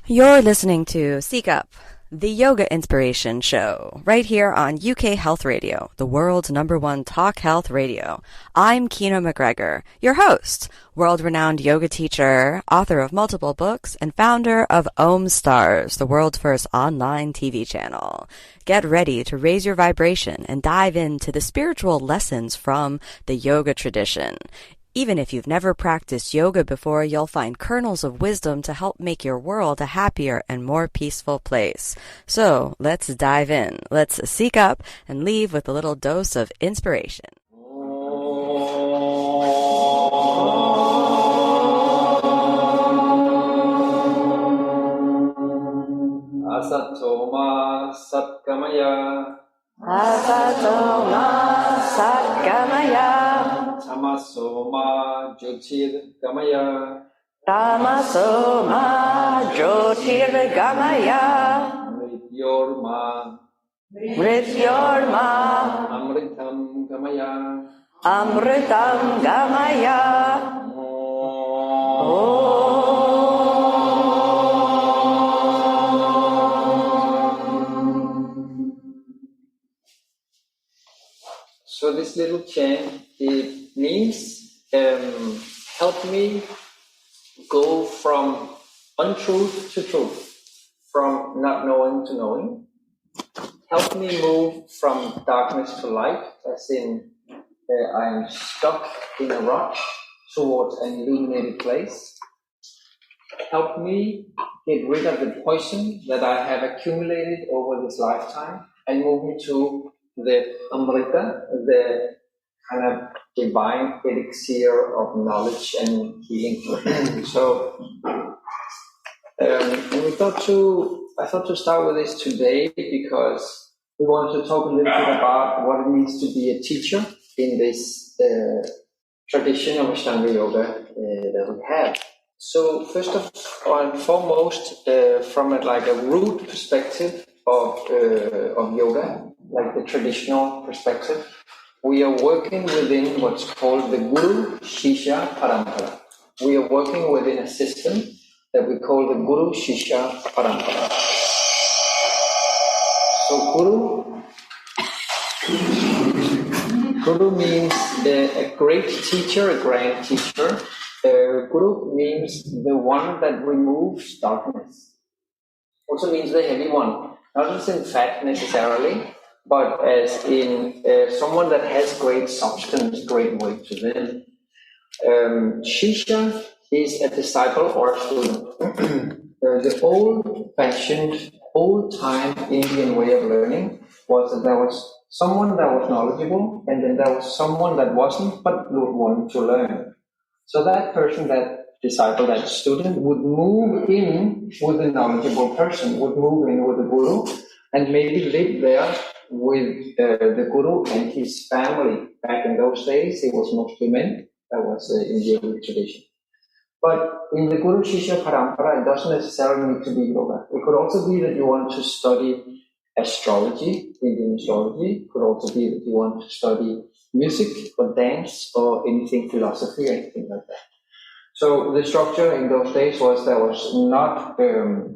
You're listening to Seek Up, the yoga inspiration show, right here on UK Health Radio, the world's #1 talk health radio. I'm Kino MacGregor, your host, world-renowned yoga teacher, author of multiple books, and founder of Om Stars, the world's first online TV channel. Get ready to raise your vibration and dive into the spiritual lessons from the yoga tradition. Even if you've never practiced yoga before, you'll find kernels of wisdom to help make your world a happier and more peaceful place. So let's dive in. Let's seek up and leave with a little dose of inspiration. Asatoma Satgamaya. Asatoma Satgamaya. Tamasoma Jyotirgamaya. Tamasoma Jyotirgamaya. Mrityorma Amritam Gamaya. Amritam Gamaya. So this little chant, it means help me go from untruth to truth, from not knowing to knowing. Help me move from darkness to light, as in I am stuck in a rut towards an illuminated place. Help me get rid of the poison that I have accumulated over this lifetime and move me to the Amrita, the kind of divine elixir of knowledge and healing. So, and I thought to start with this today because we wanted to talk a little bit about what it means to be a teacher in this tradition of Ashtanga Yoga that we have. So, first and foremost, from a root perspective of yoga, like the traditional perspective, we are working within what's called the Guru Shishya Parampara. We are working within a system that we call the Guru Shishya Parampara. So Guru means a great teacher, a grand teacher. Guru means the one that removes darkness. Also means the heavy one. Not as in fat necessarily, but as in someone that has great substance, great weight to them. Shishya is a disciple or a student. The old-fashioned, old-time Indian way of learning was that there was someone that was knowledgeable, and then there was someone that wasn't, but wanted to learn. So that person, that disciple, that student, would move in with the knowledgeable person, would move in with the guru, and maybe live there with the guru and his family. Back in those days, it was mostly men. That was in the Indian tradition. But in the Guru Shishya Parampara, it doesn't necessarily need to be yoga. It could also be that you want to study astrology, Indian astrology. It could also be that you want to study music or dance or anything, philosophy, anything like that. So the structure in those days was there was not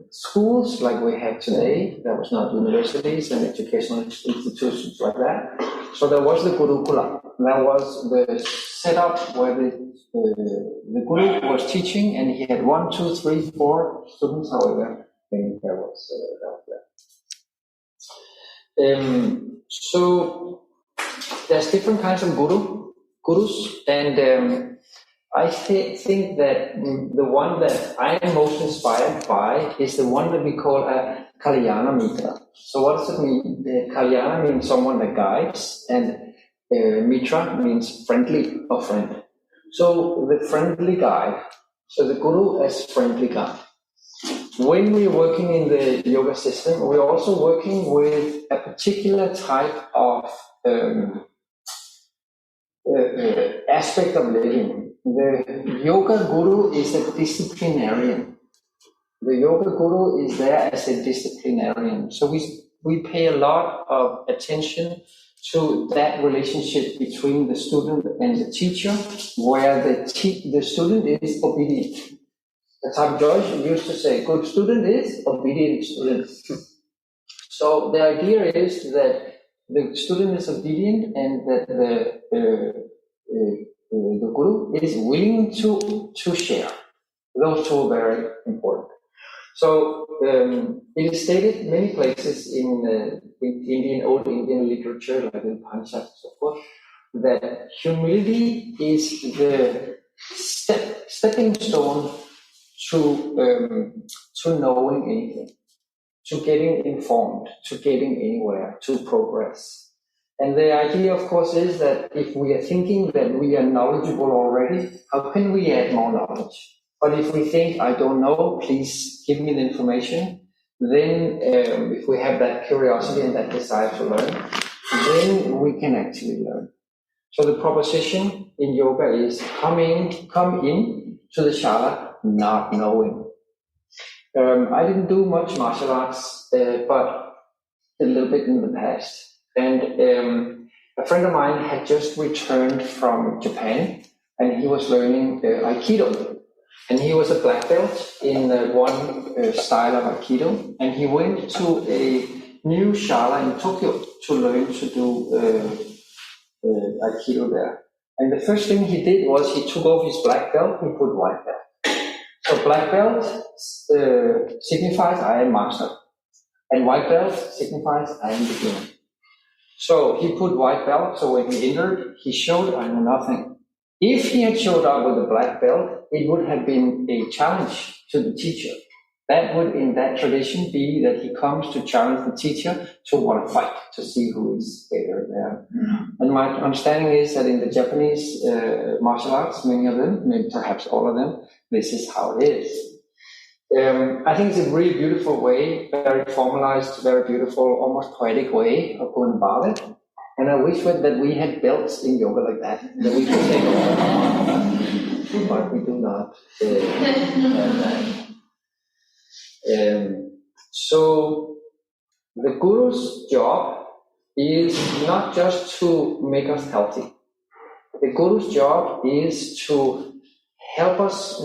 schools like we have today. There was not universities and educational institutions like that. So there was the Gurukula. That was the setup where the Guru was teaching, and he had 1, 2, 3, 4 students. However, I think there was that. So there's different kinds of gurus, and I think that the one that I am most inspired by is the one that we call a Kalyana Mitra. So what does it mean? Kalyana means someone that guides, and Mitra means friendly or friend. So the friendly guide, so the Guru as friendly guide. When we're working in the yoga system, we're also working with a particular type of aspect of living. The yoga guru is a disciplinarian. The yoga guru is there as a disciplinarian. So we pay a lot of attention to that relationship between the student and the teacher, where the student is obedient. Tom Joyce used to say, good student is obedient student. So the idea is that the student is obedient and that the guru is willing to share. Those two are very important. So it is stated many places in old Indian literature, like in Upanishads and so forth, that humility is the stepping stone to knowing anything, to getting informed, to getting anywhere, to progress. And the idea, of course, is that if we are thinking that we are knowledgeable already, how can we add more knowledge? But if we think, I don't know, please give me the information, then if we have that curiosity and that desire to learn, then we can actually learn. So the proposition in yoga is come in to the shala not knowing. I didn't do much martial arts, but a little bit in the past. And a friend of mine had just returned from Japan, and he was learning Aikido. And he was a black belt in one style of Aikido, and he went to a new shala in Tokyo to learn to do Aikido there. And the first thing he did was he took off his black belt, he put white belt. So black belt signifies I am master, and white belt signifies I am beginner. So he put white belt, so when he entered, he showed I know nothing. If he had showed up with a black belt, it would have been a challenge to the teacher. That would, in that tradition, be that he comes to challenge the teacher to want to fight, to see who is better there. And my understanding is that in the Japanese martial arts, many of them, maybe perhaps all of them, this is how it is. I think it's a really beautiful way, very formalized, very beautiful, almost poetic way of going about it. And I wish that we had belts in yoga like that we could take over. But we do not have that. So the guru's job is not just to make us healthy. The guru's job is to help us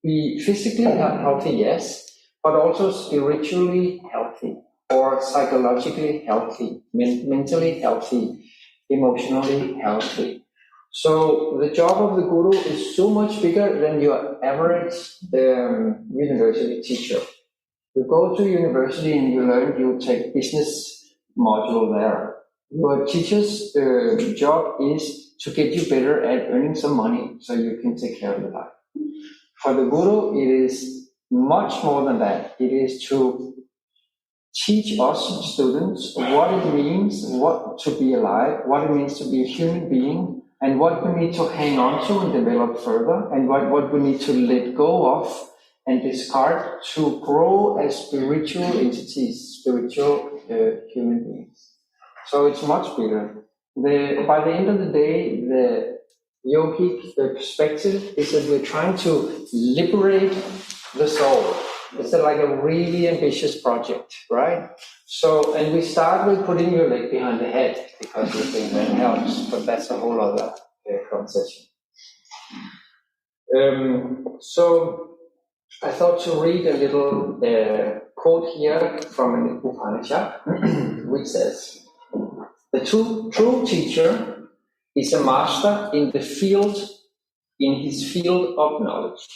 be physically healthy, yes, but also spiritually healthy, or psychologically healthy, mentally healthy, emotionally healthy. So the job of the guru is so much bigger than your average university teacher. You go to university and you take business module there. Your teacher's job is to get you better at earning some money so you can take care of your life. For the guru, it is much more than that. It is to teach us students what it means, what to be alive, what it means to be a human being, and what we need to hang on to and develop further, and what we need to let go of and discard to grow as spiritual entities, spiritual human beings. So it's much bigger. By the end of the day, the yogic perspective is that we're trying to liberate the soul. It's like a really ambitious project, right? So, and we start with putting your leg behind the head because we think that helps, but that's a whole other conversation. So I thought to read a little quote here from an Upanishad, which says, the true teacher is a master in his field of knowledge,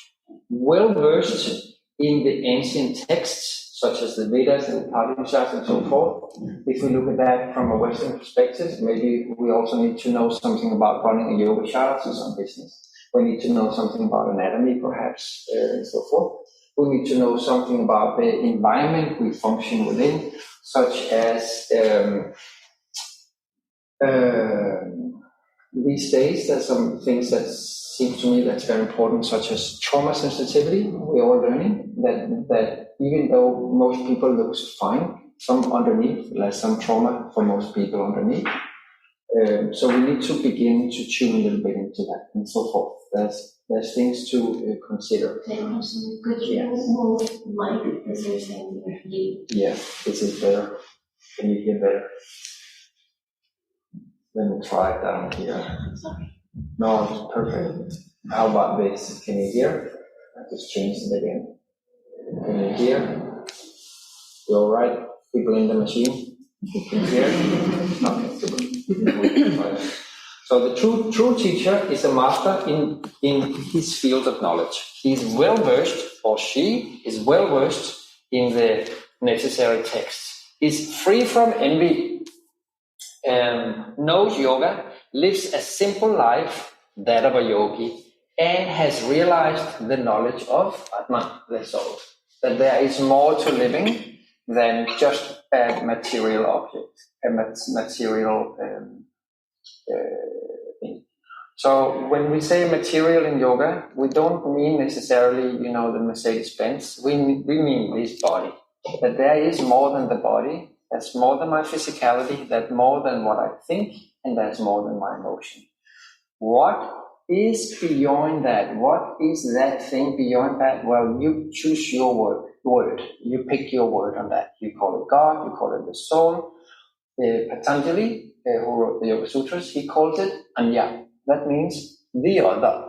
well versed in the ancient texts, such as the Vedas and the Upanishads and so forth. If we look at that from a Western perspective, maybe we also need to know something about running a yoga shala or some business. We need to know something about anatomy, perhaps, and so forth. We need to know something about the environment we function within, such as these days, there's some things that seem to me that's very important, such as trauma sensitivity. We're all learning that even though most people look fine, some underneath, there's some trauma for most people underneath. So we need to begin to tune a little bit into that and so forth. There's things to consider. Could you move mic as you're saying? Yeah, this is better. Can you hear better? Let me try it down here. No, it's perfect. How about this? Can you hear? I just changed it again. And here, you're all right, people in the machine. Here, okay. So the true teacher is a master in his field of knowledge. He's well versed, or she is well versed in the necessary texts. Is free from envy, knows yoga, lives a simple life, that of a yogi, and has realized the knowledge of Atman, the soul. That there is more to living than just a material object, a material thing. So when we say material in yoga, we don't mean necessarily, the Mercedes-Benz. We mean this body. That there is more than the body. That's more than my physicality. That's more than what I think, and that's more than my emotion. What is beyond that? What is that thing beyond that? Well, you choose your word. You pick your word on that. You call it God. You call it the soul. Patanjali, who wrote the Yoga Sutras, he called it Anya. That means the other.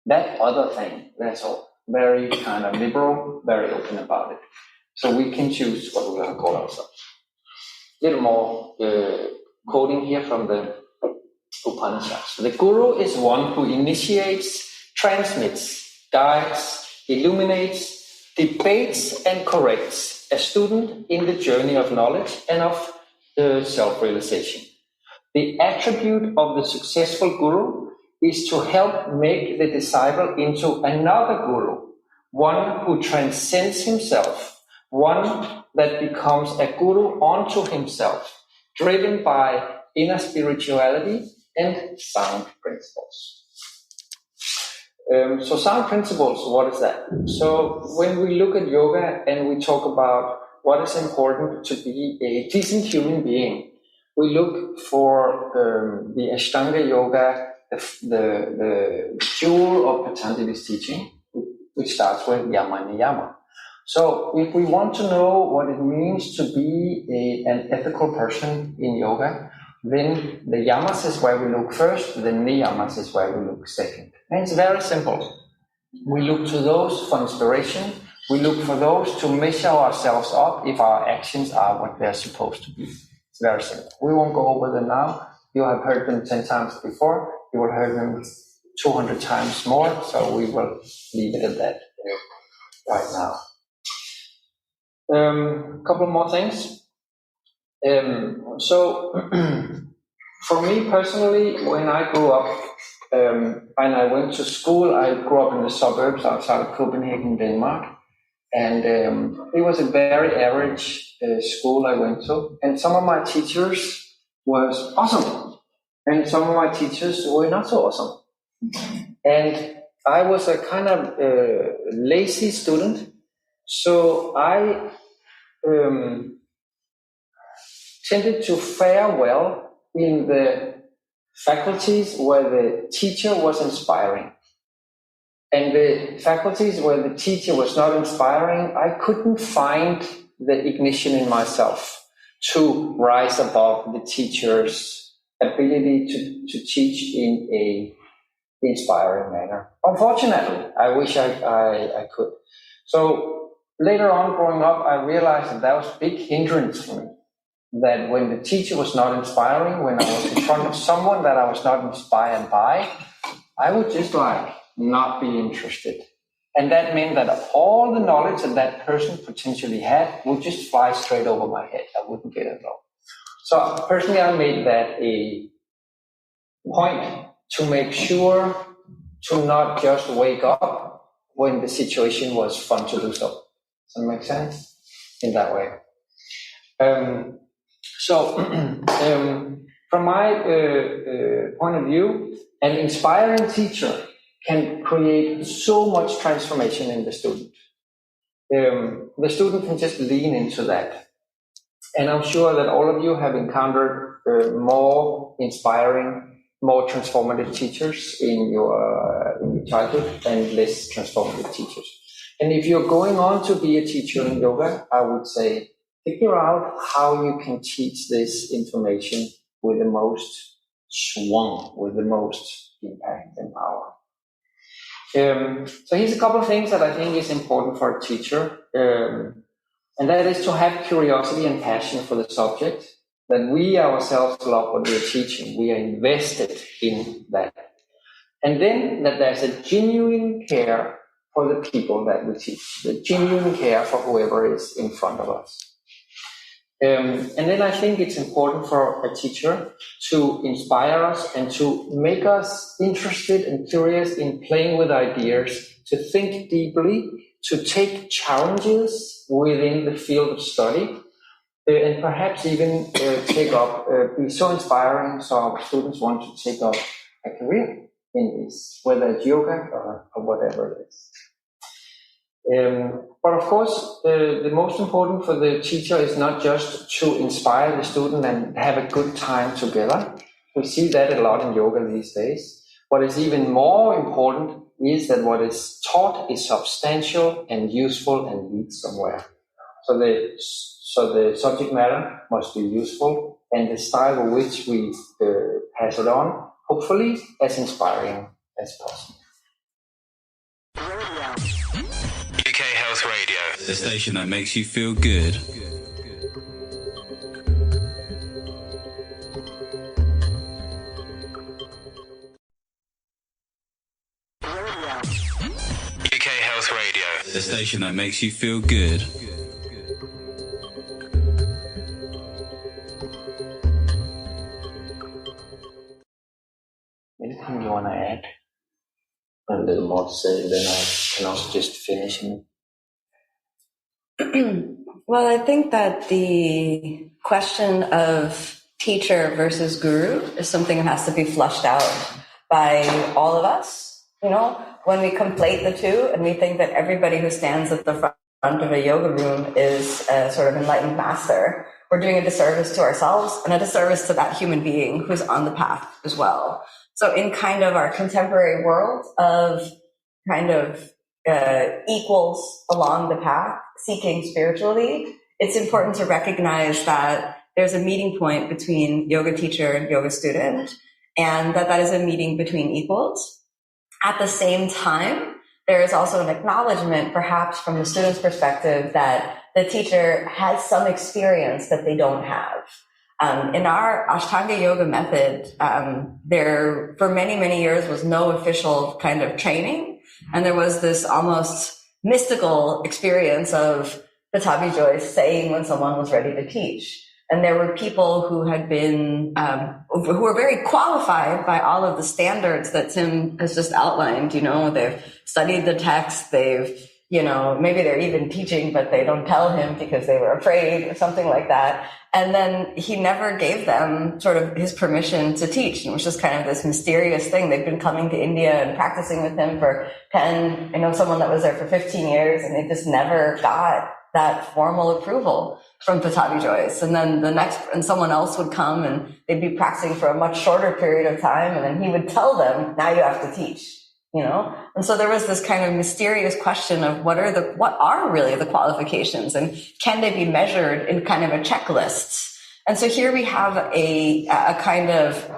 That other thing. That's all. Very kind of liberal, very open about it. So we can choose what we're going to call ourselves. A little more quoting here from the Upanishads. The Guru is one who initiates, transmits, guides, illuminates, debates, and corrects a student in the journey of knowledge and of self-realization. The attribute of the successful Guru is to help make the disciple into another Guru, one who transcends himself, one that becomes a Guru unto himself, driven by inner spirituality and sound principles. So sound principles, what is that? So when we look at yoga and we talk about what is important to be a decent human being, we look for the Ashtanga Yoga, the jewel of Patanjali's teaching, which starts with Yama Niyama. So if we want to know what it means to be an ethical person in yoga, then the yamas is where we look first, the niyamas is where we look second. And it's very simple. We look to those for inspiration. We look for those to measure ourselves up if our actions are what they're supposed to be. It's very simple. We won't go over them now. You have heard them 10 times before. You will hear them 200 times more. So we will leave it at that right now. Couple more things. So for me personally, when I grew up and I went to school, I grew up in the suburbs outside of Copenhagen, Denmark. And it was a very average school I went to. And some of my teachers was awesome. And some of my teachers were not so awesome. And I was a kind of lazy student. So I tended to fare well in the faculties where the teacher was inspiring. And the faculties where the teacher was not inspiring, I couldn't find the ignition in myself to rise above the teacher's ability to teach in a inspiring manner. Unfortunately, I wish I could. So later on growing up, I realized that was a big hindrance for me. That when the teacher was not inspiring, when I was in front of someone that I was not inspired by, I would just not be interested. And that meant that all the knowledge that person potentially had would just fly straight over my head. I wouldn't get it at all. So personally, I made that a point to make sure to not just wake up when the situation was fun to do so. Does that make sense? In that way. So from my point of view, an inspiring teacher can create so much transformation in the student. The student can just lean into that. And I'm sure that all of you have encountered more inspiring, more transformative teachers in your childhood and less transformative teachers. And if you're going on to be a teacher in yoga, I would say figure out how you can teach this information with the most swung, with the most impact and power. So here's a couple of things that I think is important for a teacher, and that is to have curiosity and passion for the subject, that we ourselves love what we're teaching, we are invested in that. And then that there's a genuine care for the people that we teach, the genuine care for whoever is in front of us. And then I think it's important for a teacher to inspire us and to make us interested and curious in playing with ideas, to think deeply, to take challenges within the field of study, and perhaps even be so inspiring so our students want to take up a career in this, whether it's yoga or whatever it is. But of course, the most important for the teacher is not just to inspire the student and have a good time together. We see that a lot in yoga these days. What is even more important is that what is taught is substantial and useful and leads somewhere. So the subject matter must be useful, and the style of which we pass it on, hopefully as inspiring as possible. UK Health Radio, the station that makes you feel good. UK Health Radio, the station that makes you feel good. Anything you want to add? A little more to say, then I can also just finish it. Well, I think that the question of teacher versus guru is something that has to be flushed out by all of us. You know, when we conflate the two and we think that everybody who stands at the front of a yoga room is a sort of enlightened master, we're doing a disservice to ourselves and a disservice to that human being who's on the path as well. So in kind of our contemporary world of kind of equals along the path, seeking spiritually, it's important to recognize that there's a meeting point between yoga teacher and yoga student, and that is a meeting between equals. At the same time, there is also an acknowledgement, perhaps from the student's perspective, that the teacher has some experience that they don't have. In our Ashtanga yoga method, there for many, many years was no official kind of training. And there was this almost mystical experience of Pattabhi Jois saying when someone was ready to teach. And there were people who had been, who were very qualified by all of the standards that Tim has just outlined. You know, they've studied the text, they've, you know, maybe they're even teaching, but they don't tell him because they were afraid or something like that. And then he never gave them sort of his permission to teach. And it was just kind of this mysterious thing. They've been coming to India and practicing with him for 10, I know someone that was there for 15 years, and they just never got that formal approval from Pattabhi Jois. And then someone else would come and they'd be practicing for a much shorter period of time. And then he would tell them, now you have to teach. You know, and so there was this kind of mysterious question of what are really the qualifications, and can they be measured in kind of a checklist? And so here we have a kind of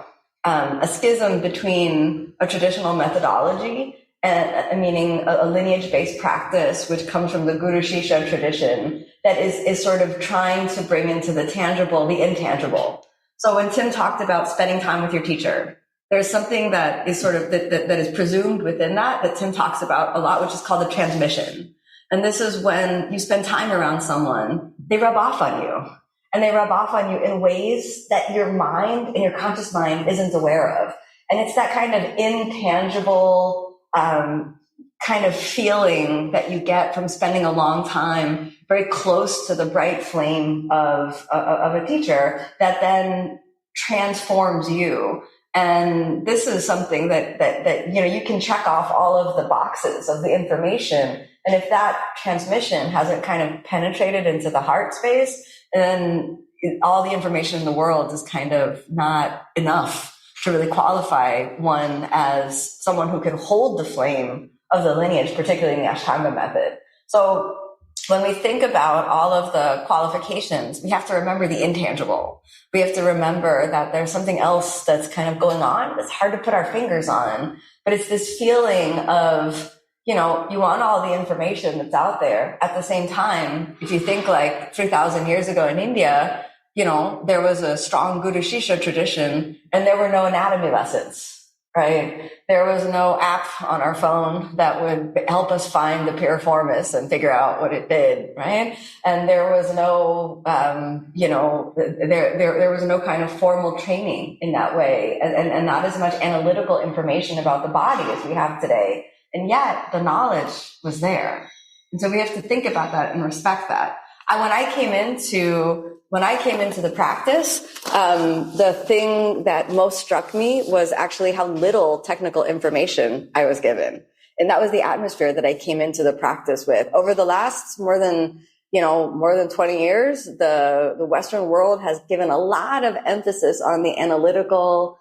a schism between a traditional methodology and meaning a lineage-based practice, which comes from the Guru Shishya tradition, that is sort of trying to bring into the tangible the intangible. So when Tim talked about spending time with your teacher, there's something that is sort of that is presumed within that Tim talks about a lot, which is called the transmission. And this is when you spend time around someone, they rub off on you. And they rub off on you in ways that your mind and your conscious mind isn't aware of. And it's that kind of intangible kind of feeling that you get from spending a long time very close to the bright flame of a teacher that then transforms you. And this is something that you know, you can check off all of the boxes of the information. And if that transmission hasn't kind of penetrated into the heart space, then all the information in the world is kind of not enough to really qualify one as someone who can hold the flame of the lineage, particularly in the Ashtanga method. So when we think about all of the qualifications, we have to remember the intangible. We have to remember that there's something else that's kind of going on that's hard to put our fingers on, but it's this feeling of, you want all the information that's out there. At the same time, if you think like 3,000 years ago in India, there was a strong Guru Shishya tradition and there were no anatomy lessons. Right? There was no app on our phone that would help us find the piriformis and figure out what it did, right? And there was no, there was no kind of formal training in that way, and not as much analytical information about the body as we have today. And yet the knowledge was there. And so we have to think about that and respect that. When I came into the practice, the thing that most struck me was actually how little technical information I was given. And that was the atmosphere that I came into the practice with. Over the last more than 20 years, the Western world has given a lot of emphasis on the analytical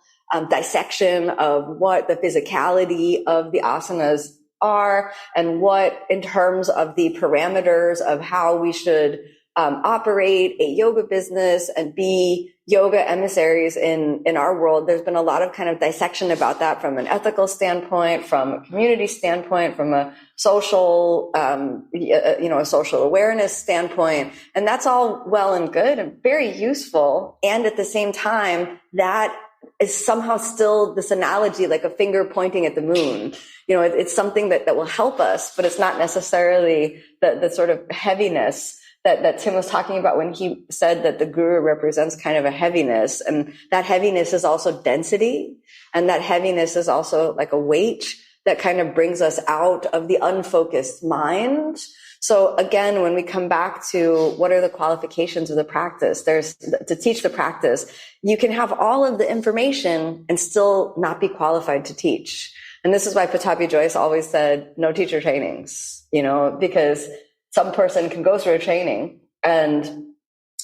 dissection of what the physicality of the asanas are and what, in terms of the parameters of how we should operate a yoga business and be yoga emissaries in our world. There's been a lot of kind of dissection about that from an ethical standpoint, from a community standpoint, from a social, a social awareness standpoint. And that's all well and good and very useful. And at the same time, that is somehow still this analogy, like a finger pointing at the moon. It's something that will help us, but it's not necessarily the sort of heaviness that Tim was talking about when he said that the guru represents kind of a heaviness. And that heaviness is also density. And that heaviness is also like a weight that kind of brings us out of the unfocused mind. So again, when we come back to what are the qualifications of the practice, there's to teach the practice, you can have all of the information and still not be qualified to teach. And this is why Pattabhi Jois always said, no teacher trainings, because some person can go through a training and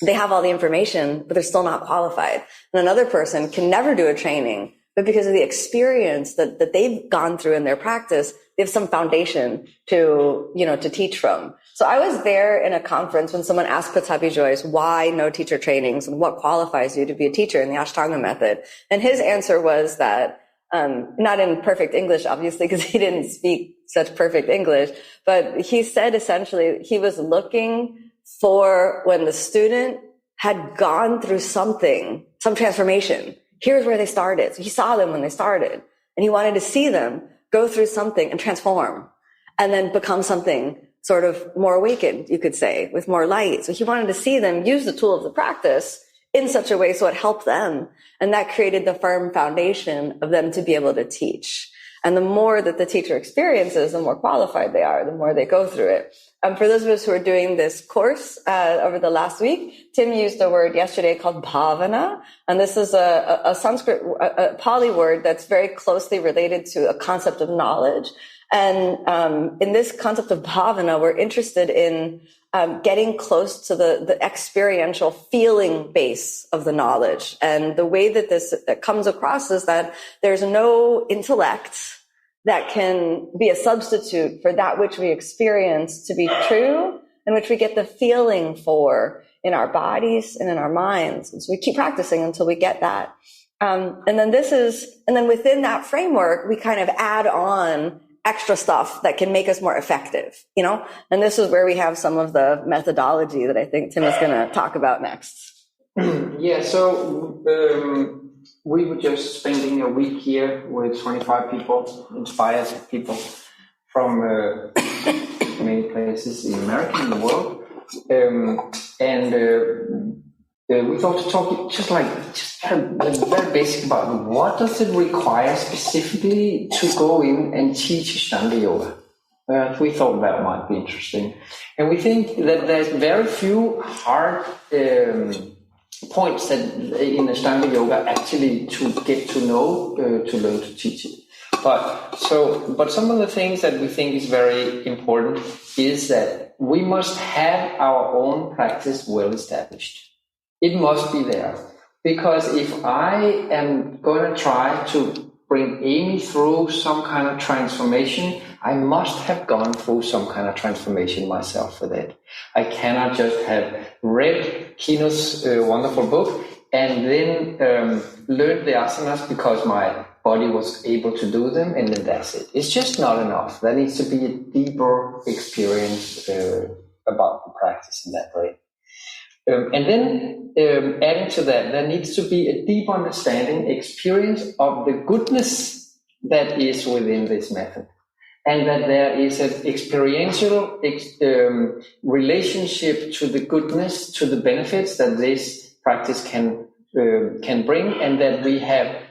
they have all the information, but they're still not qualified. And another person can never do a training, but because of the experience that they've gone through in their practice, they have some foundation to teach from. So I was there in a conference when someone asked Pattabhi Jois, why no teacher trainings and what qualifies you to be a teacher in the Ashtanga method? And his answer was that, not in perfect English, obviously, because he didn't speak such perfect English, but he said essentially he was looking for when the student had gone through some transformation. Here's where they started. So he saw them when they started, and he wanted to see them go through something and transform and then become something sort of more awakened, you could say, with more light. So he wanted to see them use the tool of the practice in such a way so it helped them. And that created the firm foundation of them to be able to teach. And the more that the teacher experiences, the more qualified they are, the more they go through it. For those of us who are doing this course over the last week, Tim used a word yesterday called bhavana. And this is a Sanskrit, a Pali word that's very closely related to a concept of knowledge. And in this concept of bhavana, we're interested in getting close to the experiential feeling base of the knowledge. And the way that this comes across is that there's no intellect that can be a substitute for that which we experience to be true and which we get the feeling for in our bodies and in our minds. And so we keep practicing until we get that. And then within that framework, we kind of add on extra stuff that can make us more effective, and this is where we have some of the methodology that I think Tim is going to talk about next. Yeah, so we were just spending a week here with 25 people, inspired people from many places in America and the world, we thought to talk just very basic about what does it require specifically to go in and teach Ashtanga yoga. We thought that might be interesting. And we think that there's very few hard points that in Ashtanga yoga actually to get to know, to learn to teach it. But some of the things that we think is very important is that we must have our own practice well established. It must be there, because if I am going to try to bring Amy through some kind of transformation, I must have gone through some kind of transformation myself with it. I cannot just have read Kino's wonderful book and then learned the asanas because my body was able to do them, and then that's it. It's just not enough. There needs to be a deeper experience about the practice in that way. And then adding to that, there needs to be a deep understanding, experience of the goodness that is within this method. And that there is an experiential relationship to the goodness, to the benefits that this practice can bring, and that we have,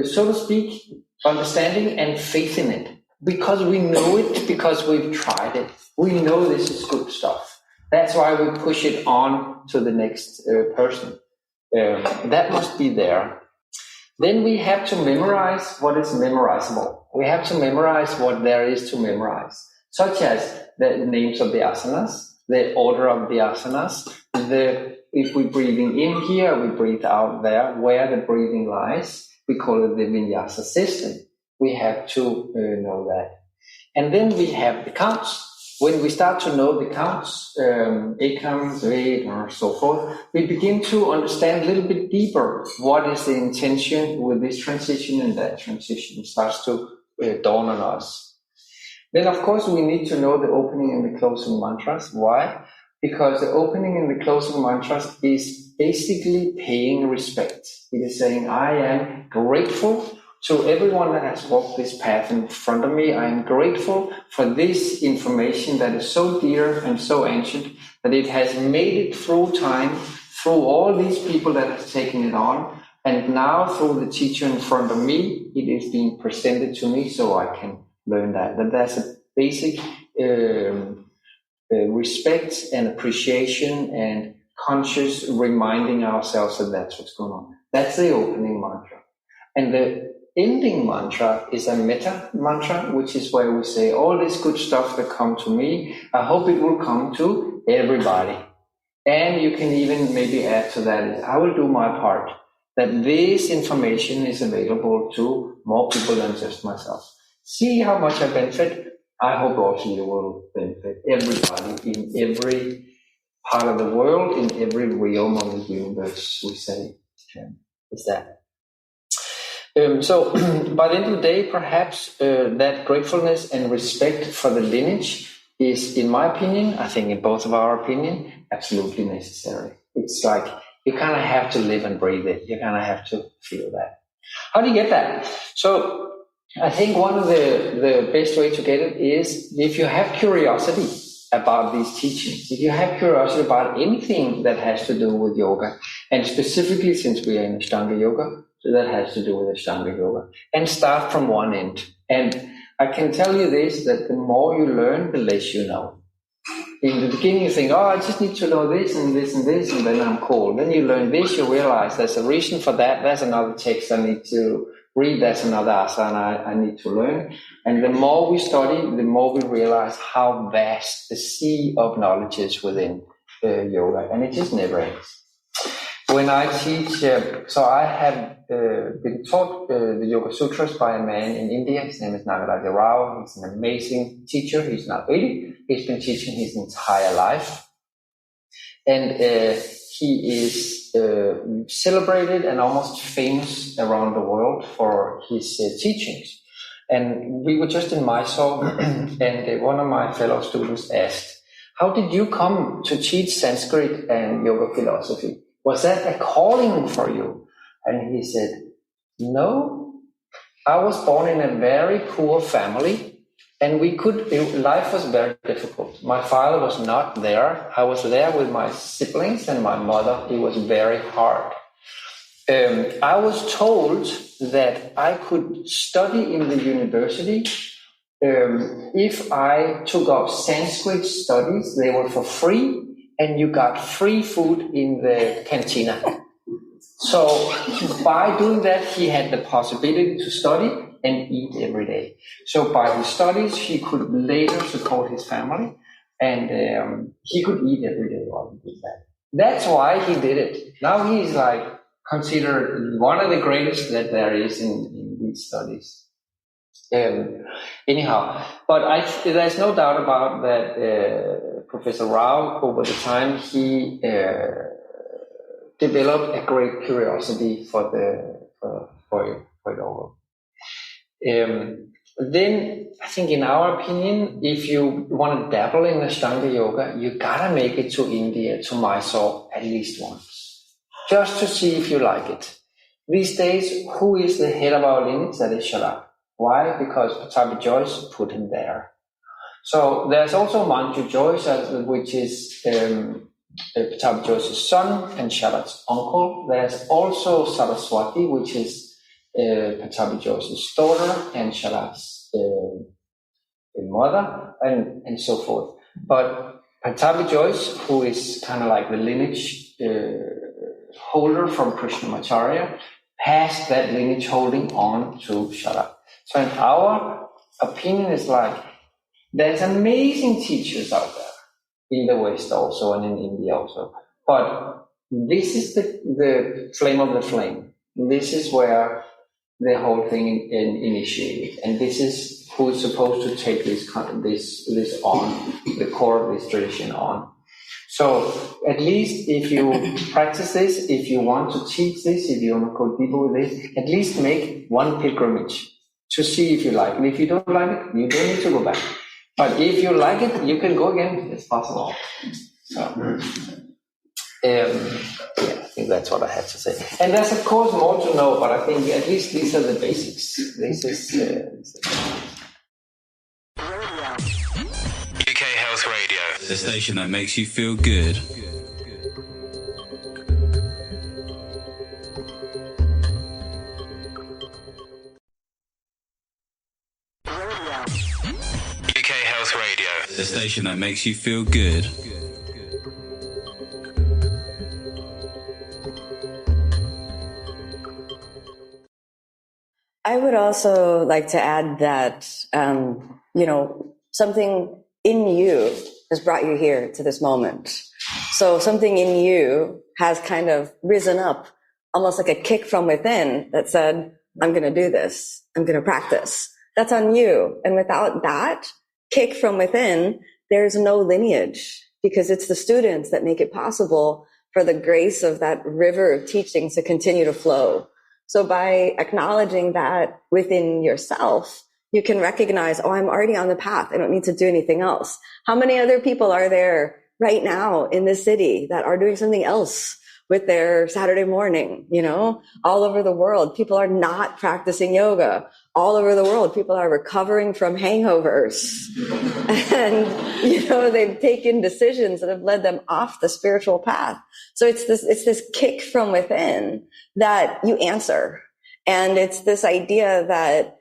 so to speak, understanding and faith in it. Because we know it, because we've tried it. We know this is good stuff. That's why we push it on to the next person. That must be there. Then we have to memorize what is memorizable. We have to memorize what there is to memorize, such as the names of the asanas, the order of the asanas, if we're breathing in here, we breathe out there, where the breathing lies. We call it the vinyasa system. We have to know that. And then we have the counts. When we start to know the counts, ekam, dve, or so forth, we begin to understand a little bit deeper what is the intention with this transition and that transition. It starts to dawn on us. Then, of course, we need to know the opening and the closing mantras. Why? Because the opening and the closing mantras is basically paying respect. It is saying, I am grateful to everyone that has walked this path in front of me. I am grateful for this information that is so dear and so ancient that it has made it through time, through all these people that have taken it on, and now through the teacher in front of me, it is being presented to me so I can learn that. That there's a basic respect and appreciation and conscious reminding ourselves that that's what's going on. That's the opening mantra. And the ending mantra is a metta mantra, which is where we say all this good stuff that come to me, I hope it will come to everybody. And you can even maybe add to that, I will do my part, that this information is available to more people than just myself. See how much I benefit. I hope also you will benefit, everybody in every part of the world, in every realm of the universe, we say. Is that. So by the end of the day, perhaps that gratefulness and respect for the lineage is, in my opinion, I think in both of our opinion, absolutely necessary. It's like you kind of have to live and breathe it. You kind of have to feel that. How do you get that? So I think one of the best way to get it is if you have curiosity about these teachings, if you have curiosity about anything that has to do with yoga, and specifically since we are in Ashtanga Yoga, so that has to do with Ashtanga Yoga, and start from one end. And I can tell you this, that the more you learn, the less you know. In the beginning you think, I just need to know this and this and this, and then I'm cool. Then you learn this, you realize there's a reason for that, there's another text I need to read, there's another asana I need to learn. And the more we study, the more we realize how vast the sea of knowledge is within yoga, and it just never ends. When I teach, so I have been taught the Yoga Sutras by a man in India. His name is Nagaraja Rao. He's an amazing teacher. He's now 80. He's been teaching his entire life. And he is celebrated and almost famous around the world for his teachings. And we were just in Mysore, and one of my fellow students asked, how did you come to teach Sanskrit and yoga philosophy? Was that a calling for you? And he said, no, I was born in a very poor family, and life was very difficult. My father was not there. I was there with my siblings and my mother. It was very hard. I was told that I could study in the university if I took up Sanskrit studies. They were for free, and you got free food in the cantina. So by doing that, he had the possibility to study and eat every day. So by his studies, he could later support his family, and he could eat every day while he did that. That's why he did it. Now he's like considered one of the greatest that there is in these studies. Anyhow, but there's no doubt about that. Professor Rao, over the time, he developed a great curiosity for yoga. Then I think, in our opinion, if you want to dabble in Ashtanga yoga, you gotta make it to India, to Mysore, at least once, just to see if you like it. These days, who is the head of our lineage? That is Shalak. Why? Because Pattabhi Jois put him there. So there's also Manju Jois, which is Pattabhi Jois' son and Shalak's uncle. There's also Saraswati, which is Pattabhi Jois' daughter and Shalak's mother, and so forth. But Pattabhi Jois, who is kind of like the lineage holder from Krishnamacharya, passed that lineage holding on to Shalak. So in our opinion, it's like there's amazing teachers out there in the West also and in India also. But this is the flame of the flame. This is where the whole thing initiated, and this is who is supposed to take this on, the core of this tradition on. So at least if you practice this, if you want to teach this, if you want to go deeper with this, at least make one pilgrimage to see if you like it. If you don't like it, you don't need to go back. But if you like it, you can go again. It's possible. So, I think that's what I have to say. And there's, of course, more to know, but I think at least these are the basics. This is UK Health Radio, the station that makes you feel good. UK Health Radio, the station that makes you feel good. I would also like to add that, something in you has brought you here to this moment. So something in you has kind of risen up, almost like a kick from within that said, I'm going to do this. I'm going to practice. That's on you. And without that kick from within, there's no lineage, because it's the students that make it possible for the grace of that river of teachings to continue to flow. So by acknowledging that within yourself, you can recognize, oh, I'm already on the path. I don't need to do anything else. How many other people are there right now in this city that are doing something else with their Saturday morning? All over the world, people are not practicing yoga. All over the world, people are recovering from hangovers. And, they've taken decisions that have led them off the spiritual path. So it's this kick from within that you answer. And it's this idea that,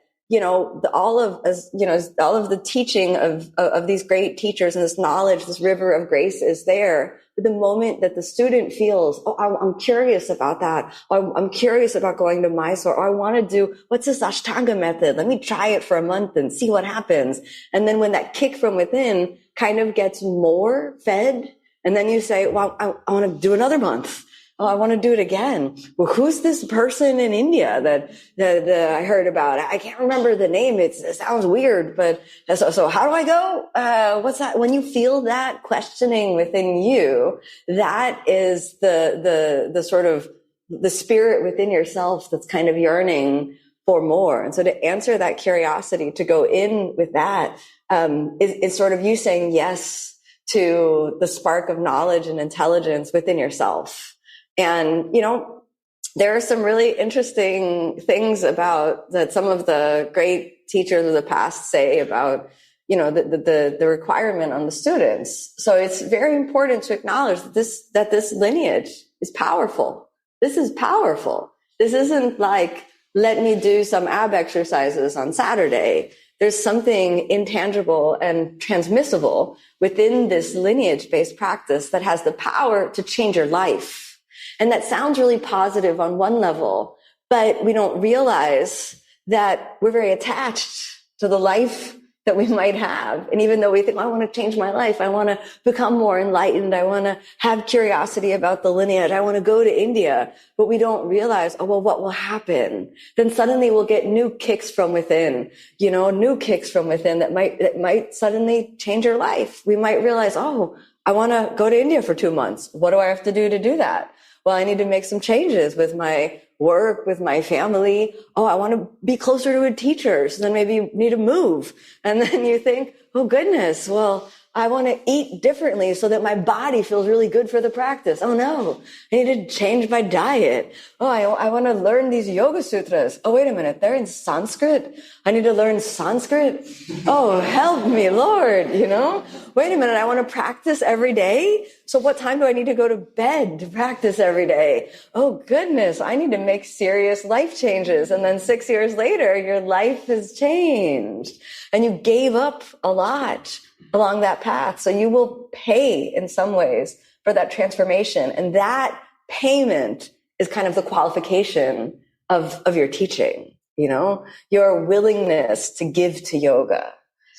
all of the teaching of these great teachers and this knowledge, this river of grace is there. But the moment that the student feels, oh, I'm curious about that. Oh, I'm curious about going to Mysore. Or I want to do, what's this Ashtanga method? Let me try it for a month and see what happens. And then when that kick from within kind of gets more fed, and then you say, well, I want to do another month. Oh, I want to do it again. Well, who's this person in India that I heard about? I can't remember the name. It sounds weird, but so how do I go? What's that? When you feel that questioning within you, that is the sort of the spirit within yourself that's kind of yearning for more. And so to answer that curiosity, to go in with that, is sort of you saying yes to the spark of knowledge and intelligence within yourself. And, there are some really interesting things about that some of the great teachers of the past say about, the requirement on the students. So it's very important to acknowledge that this lineage is powerful. This is powerful. This isn't like, let me do some ab exercises on Saturday. There's something intangible and transmissible within this lineage-based practice that has the power to change your life. And that sounds really positive on one level, but we don't realize that we're very attached to the life that we might have. And even though we think, I want to change my life, I want to become more enlightened, I want to have curiosity about the lineage, I want to go to India, but we don't realize, oh, well, what will happen? Then suddenly we'll get new kicks from within, new kicks from within that might suddenly change your life. We might realize, oh, I want to go to India for 2 months. What do I have to do that? Well, I need to make some changes with my work, with my family. Oh, I want to be closer to a teacher. So then maybe you need to move. And then you think, oh goodness, well, I want to eat differently so that my body feels really good for the practice. Oh no, I need to change my diet. Oh, I want to learn these yoga sutras. Oh, wait a minute, they're in Sanskrit. I need to learn Sanskrit. Oh, help me, Lord, Wait a minute, I want to practice every day. So what time do I need to go to bed to practice every day? Oh goodness, I need to make serious life changes. And then 6 years later, your life has changed and you gave up a lot along that path. So you will pay in some ways for that transformation. And that payment is kind of the qualification of your teaching, your willingness to give to yoga.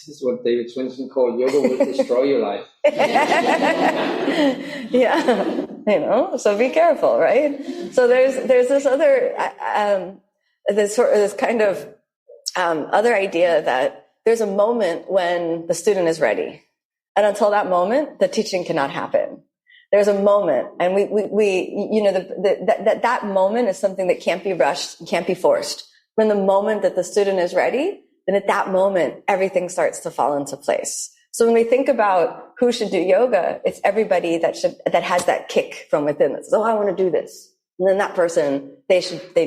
This is what David Swinson called yoga will destroy your life. Yeah, so be careful, right? So there's this other, this kind of other idea that there's a moment when the student is ready. And until that moment, the teaching cannot happen. There's a moment, and that moment is something that can't be rushed, can't be forced. When the moment that the student is ready, then at that moment, everything starts to fall into place. So when we think about who should do yoga, it's everybody that has that kick from within that says, oh, I want to do this. And then that person, they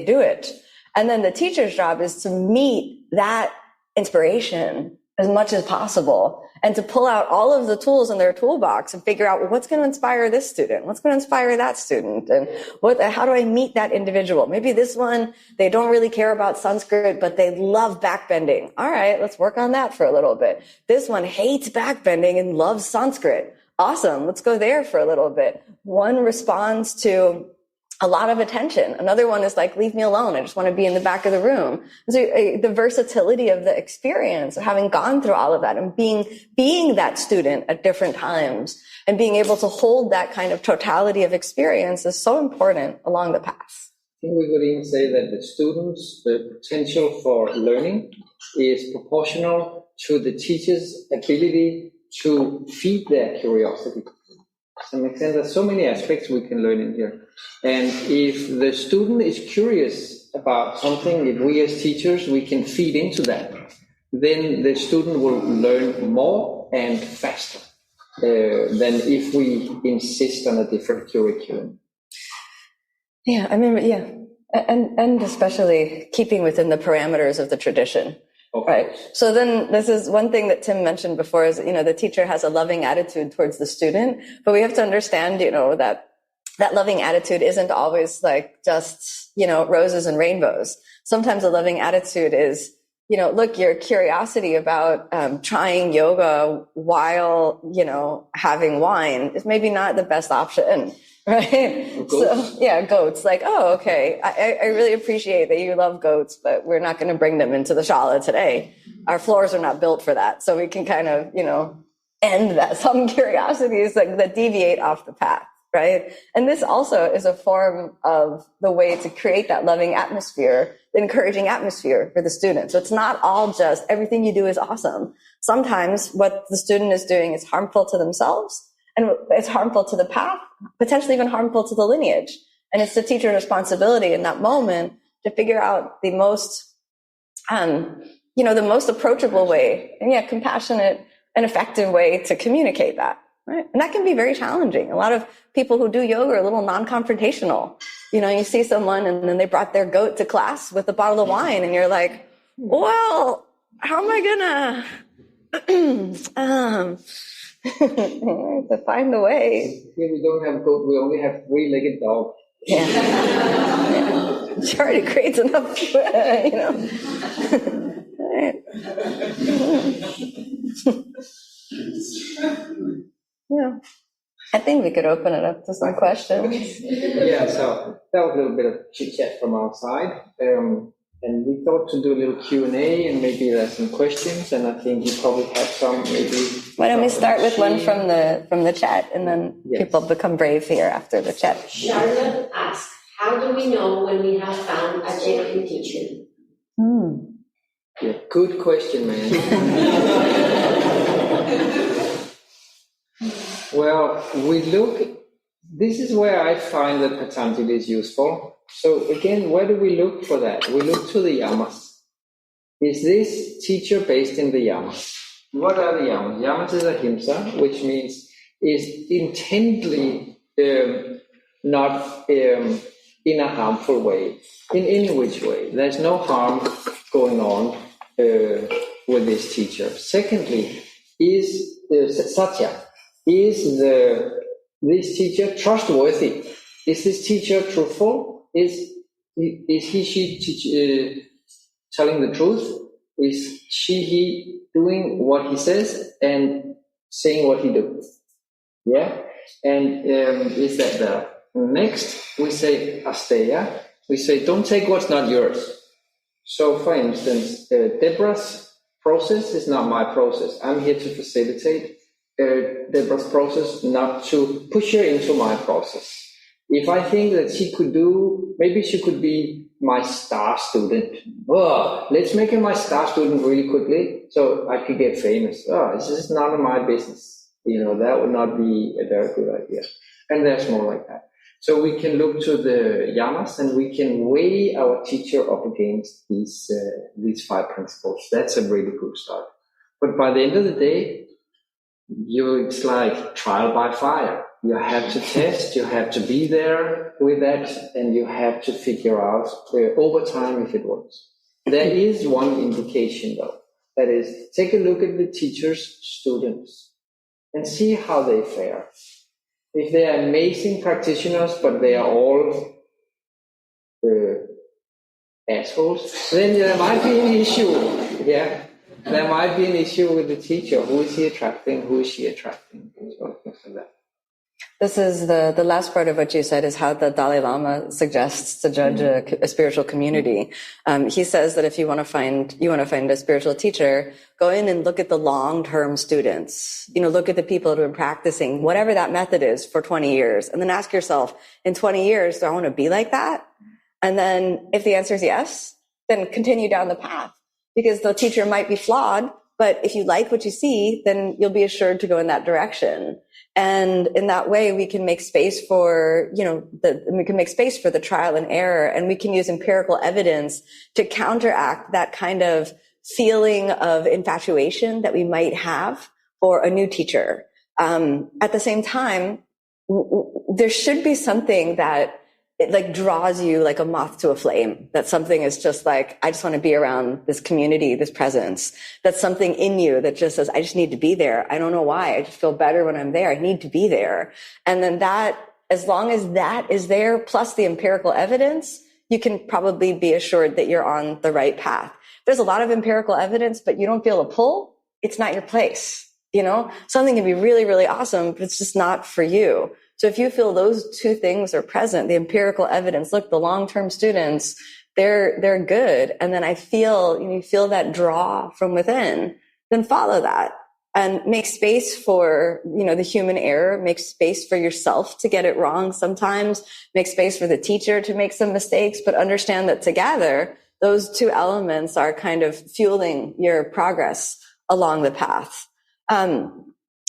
do it. And then the teacher's job is to meet that inspiration as much as possible and to pull out all of the tools in their toolbox and figure out, well, what's going to inspire this student? What's going to inspire that student? And how do I meet that individual? Maybe this one, they don't really care about Sanskrit, but they love backbending. All right, let's work on that for a little bit. This one hates backbending and loves Sanskrit. Awesome. Let's go there for a little bit. One responds to a lot of attention. Another one is like, leave me alone. I just want to be in the back of the room. So the versatility of the experience of having gone through all of that and being that student at different times and being able to hold that kind of totality of experience is so important along the path. I think we could even say that the potential for learning is proportional to the teacher's ability to feed their curiosity. Does that make sense? There's so many aspects we can learn in here. And if the student is curious about something, if we as teachers, we can feed into that, then the student will learn more and faster than if we insist on a different curriculum. Yeah, and especially keeping within the parameters of the tradition. Right. So then this is one thing that Tim mentioned before is, the teacher has a loving attitude towards the student, but we have to understand, that loving attitude isn't always like just, roses and rainbows. Sometimes a loving attitude is, look, your curiosity about trying yoga while, having wine is maybe not the best option. Right. Goats. So yeah, goats. Like, oh, okay. I really appreciate that you love goats, but we're not going to bring them into the shala today. Our floors are not built for that. So we can kind of, end that. Some curiosities that deviate off the path. Right. And this also is a form of the way to create that loving atmosphere, the encouraging atmosphere for the student. So it's not all just everything you do is awesome. Sometimes what the student is doing is harmful to themselves. And it's harmful to the path, potentially even harmful to the lineage. And it's the teacher's responsibility in that moment to figure out the most, the most approachable way and compassionate and effective way to communicate that. Right. And that can be very challenging. A lot of people who do yoga are a little non-confrontational. You see someone and then they brought their goat to class with a bottle of wine and you're like, well, how am I gonna, to find a way. Here we don't have goat, we only have three-legged dog. Yeah. It already creates enough, Yeah. I think we could open it up to some questions. Yeah, so that was a little bit of chit-chat from our side. And we thought to do a little Q&A, and maybe there's some questions, and I think you probably have some, maybe. Why don't we start with one from the chat, and then Yes. people become brave here after the chat. Charlotte asks, how do we know when we have found a genuine teacher? Yeah, good question, man. Well, this is where I find that Patanjali is useful. So again, where do we look for that? We look to the yamas. Is this teacher based in the yamas? What are the yamas? Yamas is ahimsa, which means is intently not in a harmful way, in any which way. There's no harm going on with this teacher. Secondly, is satya. Is this teacher trustworthy? Is this teacher truthful? Is he telling the truth? Is he doing what he says and saying what he does? Yeah? And is that there? Next, we say asteya. We say, don't take what's not yours. So, for instance, Deborah's process is not my process. I'm here to facilitate Deborah's process, not to push her into my process. If I think that maybe she could be my star student. Oh, let's make her my star student really quickly so I could get famous. Oh, this is none of my business. That would not be a very good idea. And there's more like that. So we can look to the yamas and we can weigh our teacher up against these 5 principles. That's a really good start. But by the end of the day, it's like trial by fire. You have to test, you have to be there with that, and you have to figure out over time if it works. There is one indication though, that is, take a look at the teacher's students and see how they fare. If they are amazing practitioners, but they are all assholes, then there might be an issue. Yeah, there might be an issue with the teacher. Who is he attracting? Who is she attracting? So things like that. This is the last part of what you said is how the Dalai Lama suggests to judge a spiritual community. He says that if you want to find a spiritual teacher, go in and look at the long-term students. Look at the people who have been practicing whatever that method is for 20 years, and then ask yourself, in 20 years, do I want to be like that? And then if the answer is yes, then continue down the path, because the teacher might be flawed, but if you like what you see, then you'll be assured to go in that direction. And in that way, we can make space for, the trial and error, and we can use empirical evidence to counteract that kind of feeling of infatuation that we might have for a new teacher. At the same time, there should be something that it draws you like a moth to a flame. That something is just like, I just want to be around this community, this presence. That's something in you that just says, I just need to be there. I don't know why. I just feel better when I'm there. I need to be there. And then that, as long as that is there, plus the empirical evidence, you can probably be assured that you're on the right path. There's a lot of empirical evidence, but you don't feel a pull. It's not your place. Something can be really, really awesome, but it's just not for you. So if you feel those two things are present, the empirical evidence, look, the long-term students, they're good. And then you feel that draw from within, then follow that and make space for, the human error, make space for yourself to get it wrong sometimes, make space for the teacher to make some mistakes, but understand that together, those two elements are kind of fueling your progress along the path.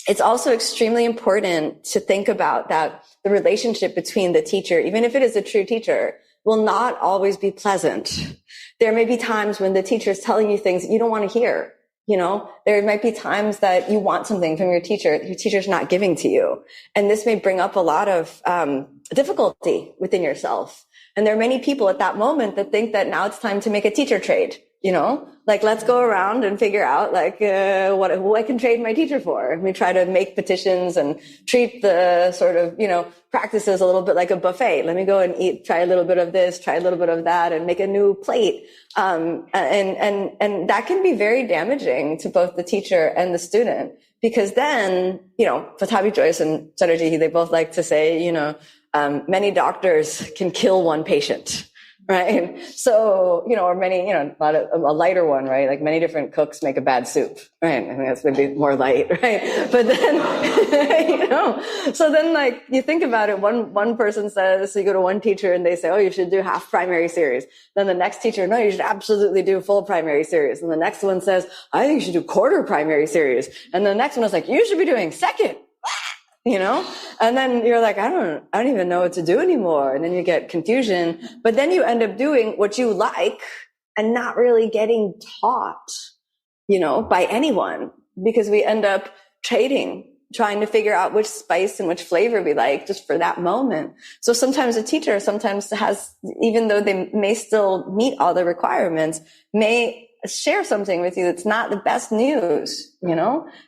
It's also extremely important to think about that the relationship between the teacher, even if it is a true teacher, will not always be pleasant. There may be times when the teacher is telling you things that you don't want to hear. There might be times that you want something from your teacher's not giving to you. And this may bring up a lot of difficulty within yourself. And there are many people at that moment that think that now it's time to make a teacher trade. Let's go around and figure out who I can trade my teacher for. And we try to make petitions and treat the sort of, practices a little bit like a buffet. Let me go and try a little bit of this, try a little bit of that, and make a new plate. And that can be very damaging to both the teacher and the student, because then, Pattabhi Jois and Chatterjee, they both like to say, many doctors can kill one patient. right? So, or many, a lighter one, right? Like many different cooks make a bad soup, right? I think that's maybe more light, right? But then, so then like you think about it, one person says, so you go to one teacher and they say, oh, you should do half primary series. Then the next teacher, no, you should absolutely do full primary series. And the next one says, I think you should do quarter primary series. And the next one is like, you should be doing second. And then you're like, I don't even know what to do anymore. And then you get confusion, but then you end up doing what you like and not really getting taught, by anyone, because we end up trading, trying to figure out which spice and which flavor we like just for that moment. So sometimes a teacher has, even though they may still meet all the requirements, may share something with you that's not the best news,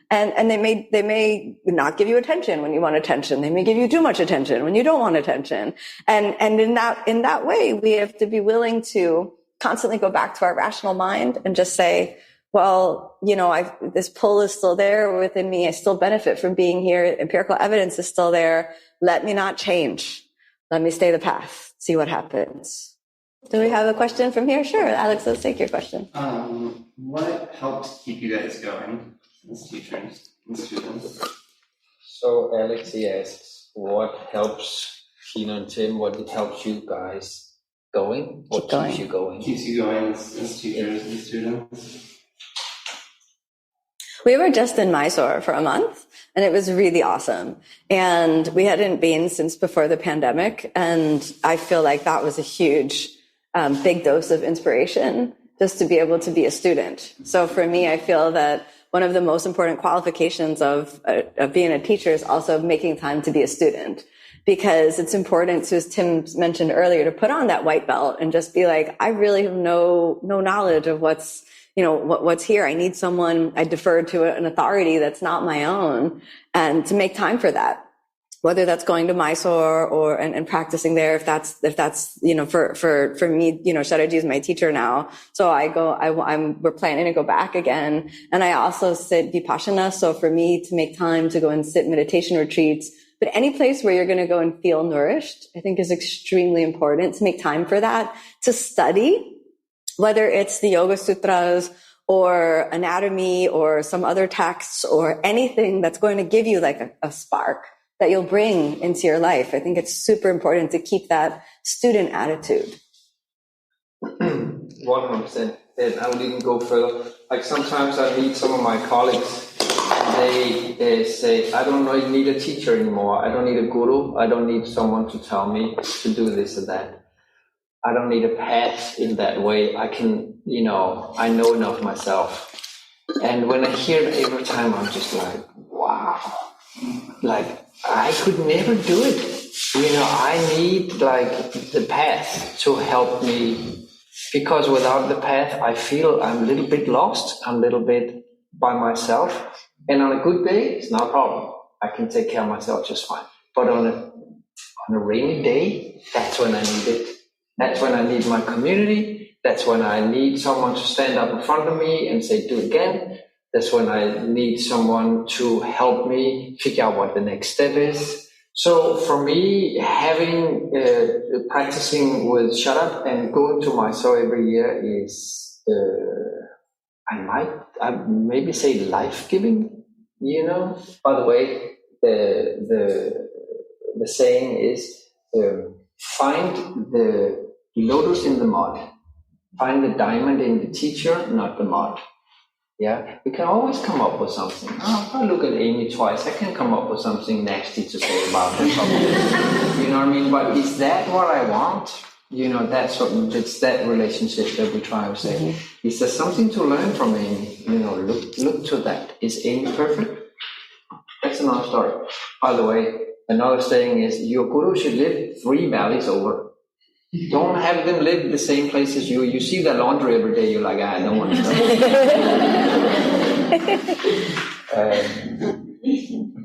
and they may not give you attention when you want attention. They may give you too much attention when you don't want attention. And in that way, we have to be willing to constantly go back to our rational mind and just say, well, this pull is still there within me. I still benefit from being here. Empirical evidence is still there. Let me not change. Let me stay the path. See what happens. Do we have a question from here? Sure, Alex, let's take your question. What helps keep you guys going as teachers and students? So Alex, he asks, what helps Kino and Tim, what helps you guys going? What keeps you going? Keeps you going as teachers and students? We were just in Mysore for a month, and it was really awesome. And we hadn't been since before the pandemic, and I feel like that was a huge big dose of inspiration just to be able to be a student. So for me, I feel that one of the most important qualifications of being a teacher is also making time to be a student, because it's important to, as Tim mentioned earlier, to put on that white belt and just be like, I really have no knowledge of what's here. I need someone, I defer to an authority that's not my own, and to make time for that. Whether that's going to Mysore and practicing there, if that's, for me, Sharaji is my teacher now. So we're planning to go back again. And I also sit Vipassana. So for me to make time to go and sit meditation retreats, but any place where you're going to go and feel nourished, I think is extremely important to make time for that, to study, whether it's the Yoga Sutras or anatomy or some other texts or anything that's going to give you like a spark that you'll bring into your life. I think it's super important to keep that student attitude. 100%. And I would even go further. Like sometimes I meet some of my colleagues, they say, I don't need a teacher anymore. I don't need a guru. I don't need someone to tell me to do this or that. I don't need a path in that way. I can, I know enough myself. And when I hear it every time, I'm just like, wow. Like, I could never do it. I need like the path to help me, because without the path, I feel I'm a little bit lost. I'm a little bit by myself. And on a good day, it's not a problem. I can take care of myself just fine. But on a rainy day, that's when I need it. That's when I need my community. That's when I need someone to stand up in front of me and say, do it again. That's when I need someone to help me figure out what the next step is. So for me, having practicing with Shut Up and going to Mysore every year is, I maybe say life-giving, By the way, the saying is, find the lotus in the mud. Find the diamond in the teacher, not the mud. Yeah, we can always come up with something. Oh, if I look at Amy twice, I can come up with something nasty to say about her. You know what I mean? But is that what I want? It's that relationship that we try to say. Mm-hmm. Is there something to learn from Amy? Look to that. Is Amy perfect? That's another story. By the way, another saying is, your guru should live 3 valleys over. Don't have them live the same place as you. You see their laundry every day, you're like, I don't want to know.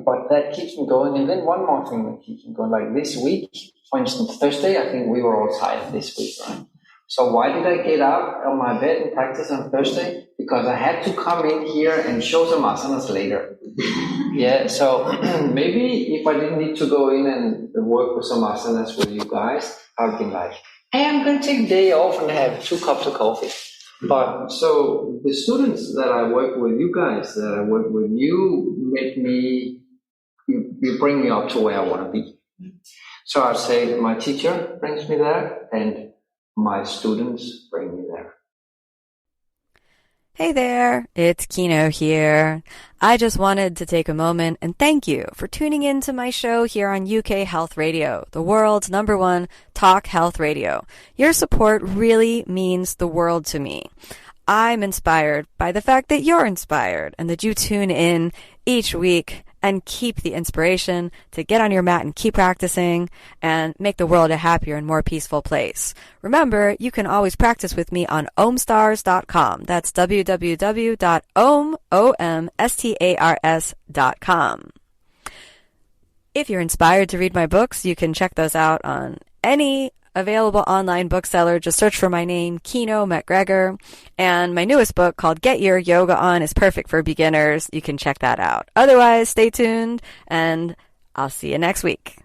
But that keeps me going. And then one more thing that keeps me going, like this week, for instance, Thursday, I think we were all tired this week, right? So why did I get out of my bed and practice on Thursday? Because I had to come in here and show some asanas later. Yeah, so maybe if I didn't need to go in and work with some asanas with you guys, I'd be like, I am going to take a day off and have 2 cups of coffee. But so the students that I work with, you guys that I work with, you bring me up to where I want to be. So I'd say my teacher brings me there and my students bring me there. Hey there, it's Kino here. I just wanted to take a moment and thank you for tuning in to my show here on UK Health Radio, the world's #1 talk health radio. Your support really means the world to me. I'm inspired by the fact that you're inspired and that you tune in each week and keep the inspiration to get on your mat and keep practicing and make the world a happier and more peaceful place. Remember, you can always practice with me on omstars.com. That's www.omstars.com. If you're inspired to read my books, you can check those out on any available online bookseller. Just search for my name, Kino MacGregor. And my newest book called Get Your Yoga On is perfect for beginners. You can check that out. Otherwise, stay tuned and I'll see you next week.